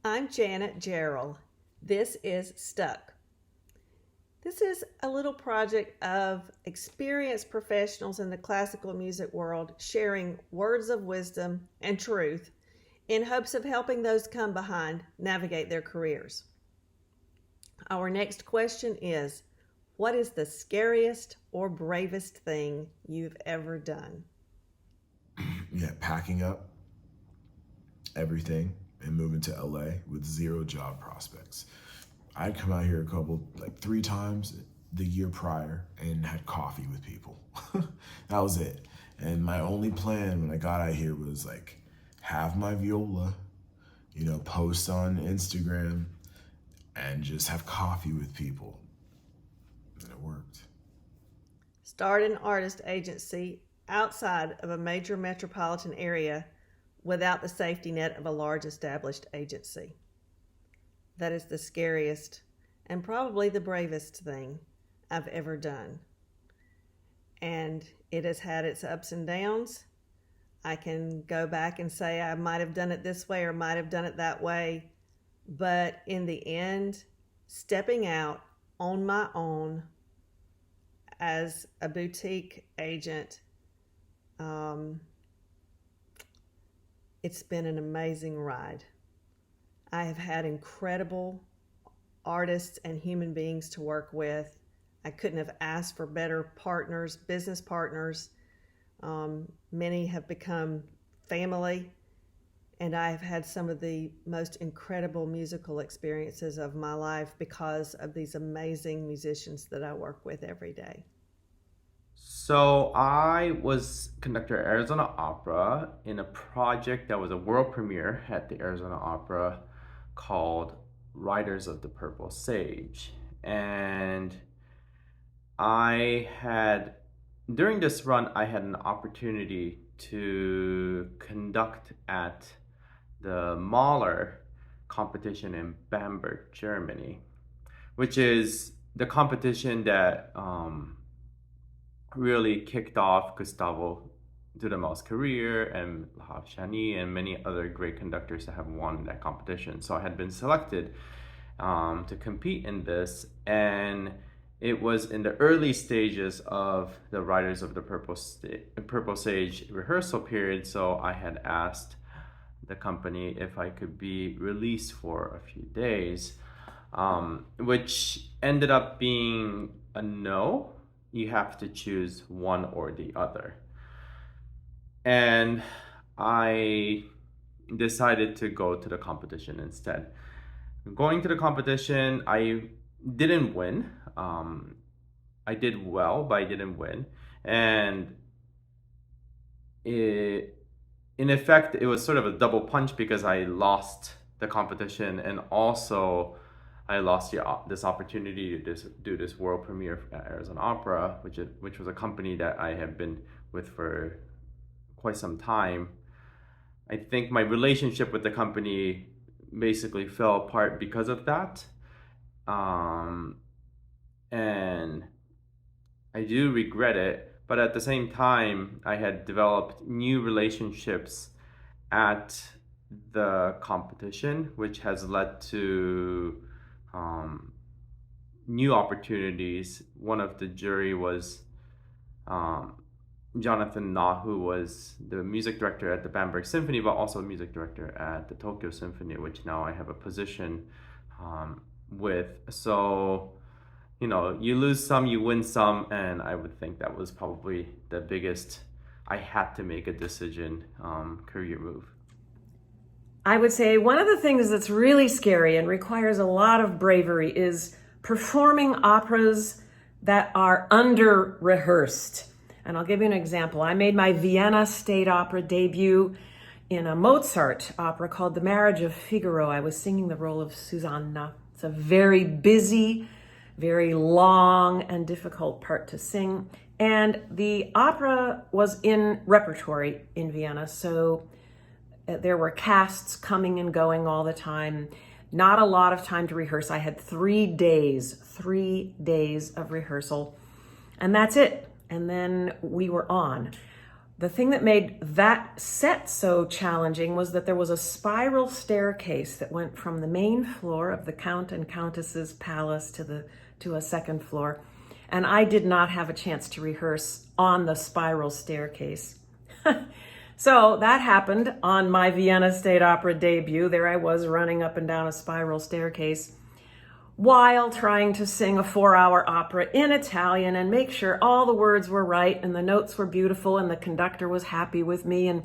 I'm Janet Gerald. This is Stuck. This is a little project of experienced professionals in the classical music world sharing words of wisdom and truth in hopes of helping those come behind navigate their careers. Our next question is, what is the scariest or bravest thing you've ever done? Yeah, packing up everything and moving to LA with zero job prospects. I'd come out here like 3 times the year prior and had coffee with people. That was it. And my only plan when I got out here was like have my viola, post on Instagram and just have coffee with people. And it worked. Start an artist agency outside of a major metropolitan area without the safety net of a large established agency. That is the scariest and probably the bravest thing I've ever done. And it has had its ups and downs. I can go back and say I might have done it this way or might have done it that way. But in the end, stepping out on my own as a boutique agent, it's been an amazing ride. I have had incredible artists and human beings to work with. I couldn't have asked for better partners, business partners. Many have become family, and I have had some of the most incredible musical experiences of my life because of these amazing musicians that I work with every day. So I was conductor at Arizona Opera in a project that was a world premiere at the Arizona Opera called Riders of the Purple Sage. And during this run, I had an opportunity to conduct at the Mahler competition in Bamberg, Germany, which is the competition that really kicked off Gustavo Dudamell's career and Lahav Shani and many other great conductors that have won that competition. So I had been selected to compete in this, and it was in the early stages of the Riders of the Purple Sage rehearsal period. So I had asked the company if I could be released for a few days, which ended up being a no. You have to choose one or the other. And I decided to go to the competition instead. Going to the competition, I didn't win. I did well, but I didn't win. And in effect, it was sort of a double punch because I lost the competition and also I lost this opportunity to do this world premiere at Arizona Opera, which was a company that I have been with for quite some time. I think my relationship with the company basically fell apart because of that. And I do regret it, but at the same time, I had developed new relationships at the competition, which has led to new opportunities. One of the jury was Jonathan Na, who was the music director at the Bamberg Symphony, but also music director at the Tokyo Symphony, which now I have a position with. So, you lose some, you win some, and I would think that was probably the biggest, I had to make a decision, career move. I would say one of the things that's really scary and requires a lot of bravery is performing operas that are under-rehearsed. And I'll give you an example. I made my Vienna State Opera debut in a Mozart opera called The Marriage of Figaro. I was singing the role of Susanna. It's a very busy, very long and difficult part to sing. And the opera was in repertory in Vienna, so there were casts coming and going all the time. Not a lot of time to rehearse. I had 3 days of rehearsal, and that's it. And then we were on. The thing that made that set so challenging was that there was a spiral staircase that went from the main floor of the Count and Countess's palace to a second floor. And I did not have a chance to rehearse on the spiral staircase. So that happened on my Vienna State Opera debut. There I was running up and down a spiral staircase while trying to sing a 4-hour opera in Italian and make sure all the words were right and the notes were beautiful and the conductor was happy with me. And,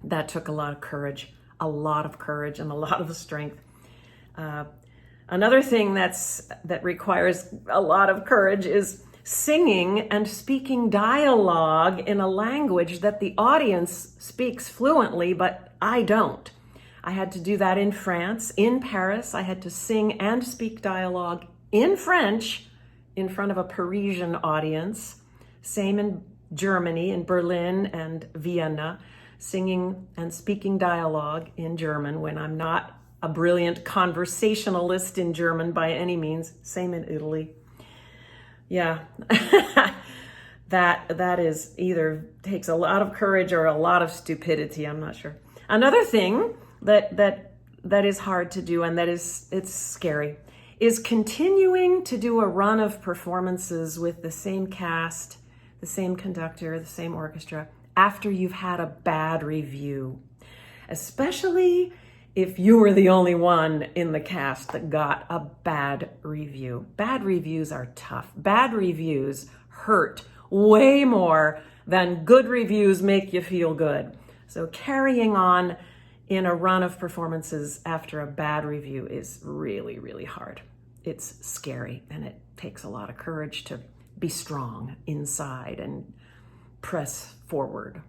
that took a lot of courage and a lot of strength. Another thing that requires a lot of courage is singing and speaking dialogue in a language that the audience speaks fluently, but I don't. I had to do that in France, in Paris. I had to sing and speak dialogue in French in front of a Parisian audience. Same in Germany, in Berlin and Vienna, singing and speaking dialogue in German when I'm not a brilliant conversationalist in German by any means. Same in Italy. Yeah, that is either takes a lot of courage or a lot of stupidity. I'm not sure. Another thing that is hard to do, and it's scary, is continuing to do a run of performances with the same cast, the same conductor, the same orchestra after you've had a bad review, especially if you were the only one in the cast that got a bad review. Bad reviews are tough. Bad reviews hurt way more than good reviews make you feel good. So carrying on in a run of performances after a bad review is really, really hard. It's scary, and it takes a lot of courage to be strong inside and press forward.